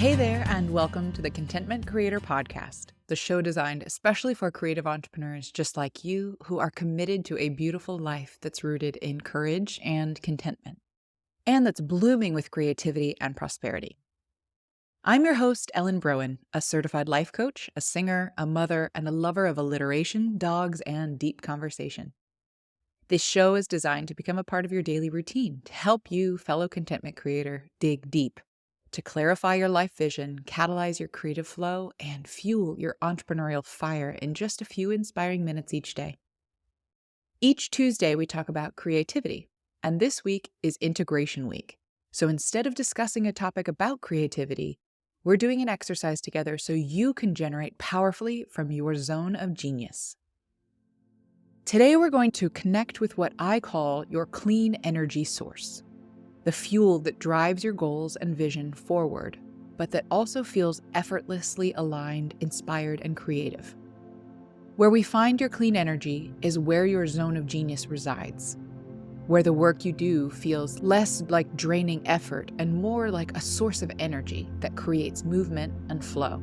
Hey there, and welcome to the Contentment Creator Podcast, the show designed especially for creative entrepreneurs just like you who are committed to a beautiful life that's rooted in courage and contentment, and that's blooming with creativity and prosperity. I'm your host, Ellen Broen, a certified life coach, a singer, a mother, and a lover of alliteration, dogs, and deep conversation. This show is designed to become a part of your daily routine to help you, fellow contentment creator, dig deep, to clarify your life vision, catalyze your creative flow, and fuel your entrepreneurial fire in just a few inspiring minutes each day. Each Tuesday, we talk about creativity, and this week is Integration Week. So instead of discussing a topic about creativity, we're doing an exercise together so you can generate powerfully from your zone of genius. Today, we're going to connect with what I call your clean energy source. The fuel that drives your goals and vision forward, but that also feels effortlessly aligned, inspired, and creative. Where we find your clean energy is where your zone of genius resides, where the work you do feels less like draining effort and more like a source of energy that creates movement and flow.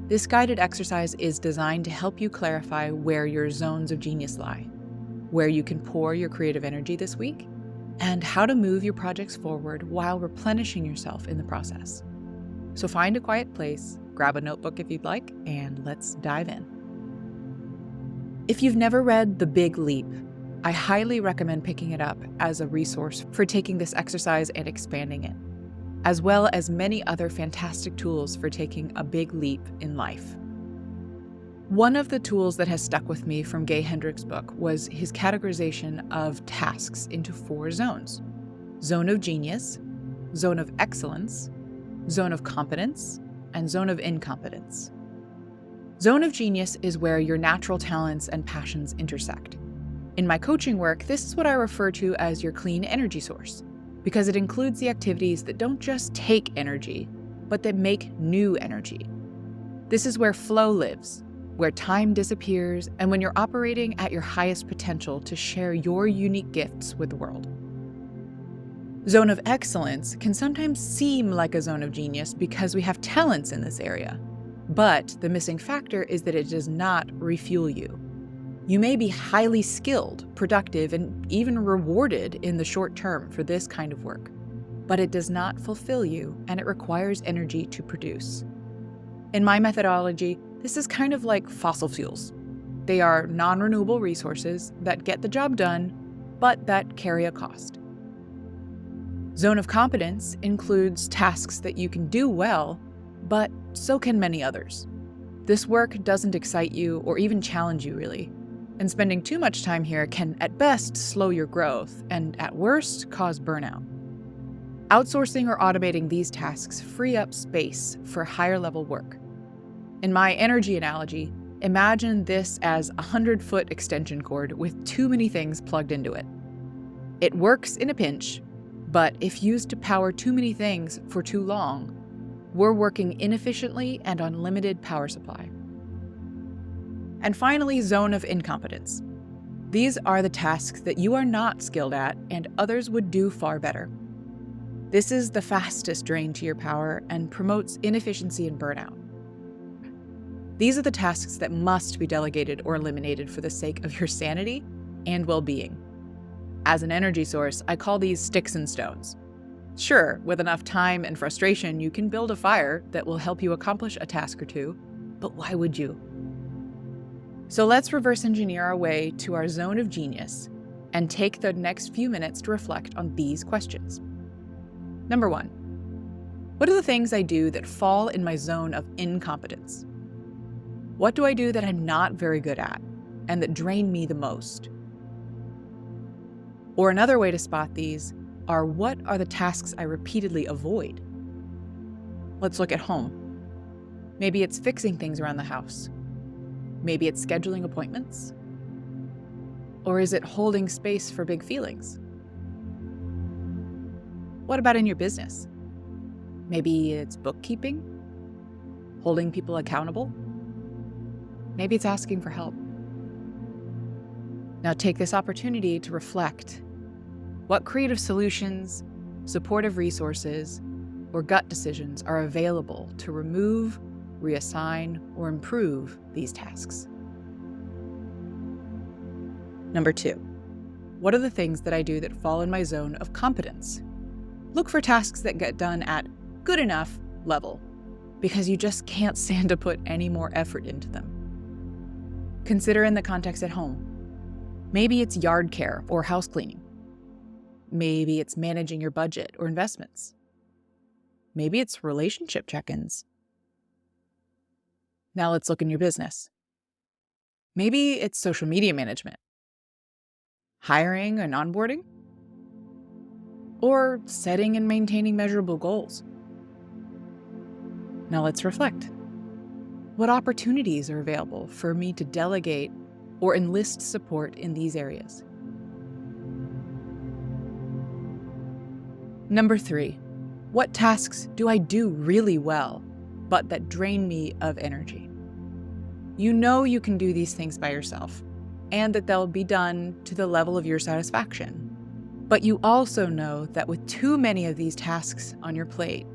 This guided exercise is designed to help you clarify where your zones of genius lie, where you can pour your creative energy this week, and how to move your projects forward while replenishing yourself in the process. So find a quiet place, grab a notebook if you'd like, and let's dive in. If you've never read The Big Leap, I highly recommend picking it up as a resource for taking this exercise and expanding it, as well as many other fantastic tools for taking a big leap in life. One of the tools that has stuck with me from Gay Hendricks' book was his categorization of tasks into 4 zones: zone of genius, zone of excellence, zone of competence, and zone of incompetence. Zone of genius is where your natural talents and passions intersect. In my coaching work, this is what I refer to as your clean energy source, because it includes the activities that don't just take energy, but that make new energy. This is where flow lives, where time disappears, and when you're operating at your highest potential to share your unique gifts with the world. Zone of excellence can sometimes seem like a zone of genius because we have talents in this area, but the missing factor is that it does not refuel you. You may be highly skilled, productive, and even rewarded in the short term for this kind of work, but it does not fulfill you, and it requires energy to produce. In my methodology, this is kind of like fossil fuels. They are non-renewable resources that get the job done, but that carry a cost. Zone of competence includes tasks that you can do well, but so can many others. This work doesn't excite you or even challenge you really, and spending too much time here can at best slow your growth and at worst cause burnout. Outsourcing or automating these tasks free up space for higher level work. In my energy analogy, imagine this as a 100-foot extension cord with too many things plugged into it. It works in a pinch, but if used to power too many things for too long, we're working inefficiently and on limited power supply. And finally, zone of incompetence. These are the tasks that you are not skilled at and others would do far better. This is the fastest drain to your power and promotes inefficiency and burnout. These are the tasks that must be delegated or eliminated for the sake of your sanity and well-being. As an energy source, I call these sticks and stones. Sure, with enough time and frustration, you can build a fire that will help you accomplish a task or two, but why would you? So let's reverse engineer our way to our zone of genius and take the next few minutes to reflect on these questions. Number 1, what are the things I do that fall in my zone of incompetence? What do I do that I'm not very good at and that drain me the most? Or another way to spot these are, what are the tasks I repeatedly avoid? Let's look at home. Maybe it's fixing things around the house. Maybe it's scheduling appointments. Or is it holding space for big feelings? What about in your business? Maybe it's bookkeeping, holding people accountable. Maybe it's asking for help. Now take this opportunity to reflect. What creative solutions, supportive resources, or gut decisions are available to remove, reassign, or improve these tasks. Number 2, what are the things that I do that fall in my zone of competence? Look for tasks that get done at good enough level, because you just can't stand to put any more effort into them. Consider in the context at home. Maybe it's yard care or house cleaning. Maybe it's managing your budget or investments. Maybe it's relationship check-ins. Now let's look in your business. Maybe it's social media management, hiring and onboarding, or setting and maintaining measurable goals. Now let's reflect. What opportunities are available for me to delegate or enlist support in these areas? Number 3, what tasks do I do really well, but that drain me of energy? You know you can do these things by yourself, and that they'll be done to the level of your satisfaction. But you also know that with too many of these tasks on your plate,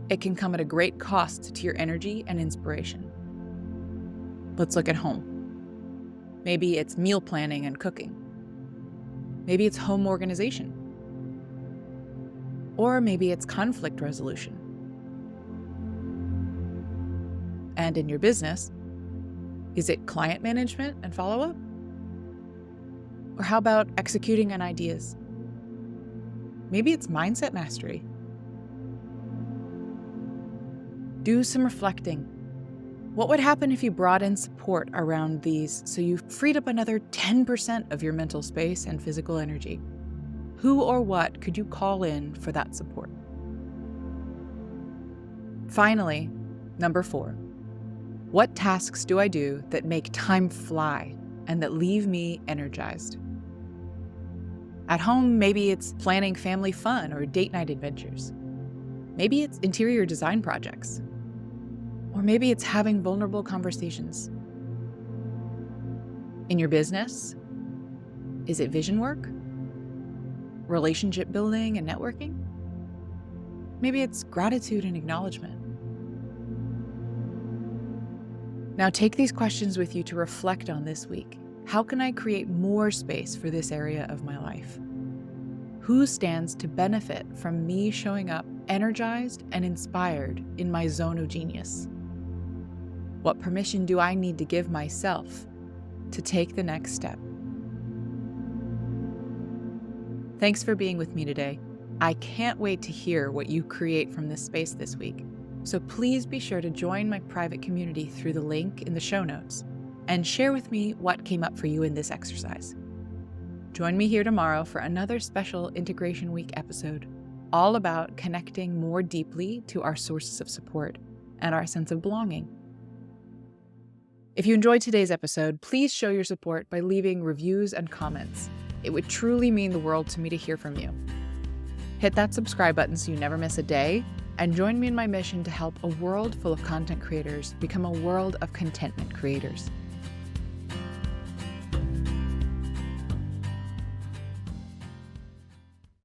it can come at a great cost to your energy and inspiration. Let's look at home. Maybe it's meal planning and cooking. Maybe it's home organization. Or maybe it's conflict resolution. And in your business, is it client management and follow-up? Or how about executing on ideas? Maybe it's mindset mastery. Do some reflecting. What would happen if you brought in support around these so you freed up another 10% of your mental space and physical energy? Who or what could you call in for that support? Finally, number 4, what tasks do I do that make time fly and that leave me energized? At home, maybe it's planning family fun or date night adventures. Maybe it's interior design projects. Or maybe it's having vulnerable conversations. In your business, is it vision work? Relationship building and networking? Maybe it's gratitude and acknowledgement. Now take these questions with you to reflect on this week. How can I create more space for this area of my life? Who stands to benefit from me showing up energized and inspired in my zone of genius? What permission do I need to give myself to take the next step? Thanks for being with me today. I can't wait to hear what you create from this space this week. So please be sure to join my private community through the link in the show notes and share with me what came up for you in this exercise. Join me here tomorrow for another special Integration Week episode, all about connecting more deeply to our sources of support and our sense of belonging. If you enjoyed today's episode, please show your support by leaving reviews and comments. It would truly mean the world to me to hear from you. Hit that subscribe button so you never miss a day, and join me in my mission to help a world full of content creators become a world of contentment creators.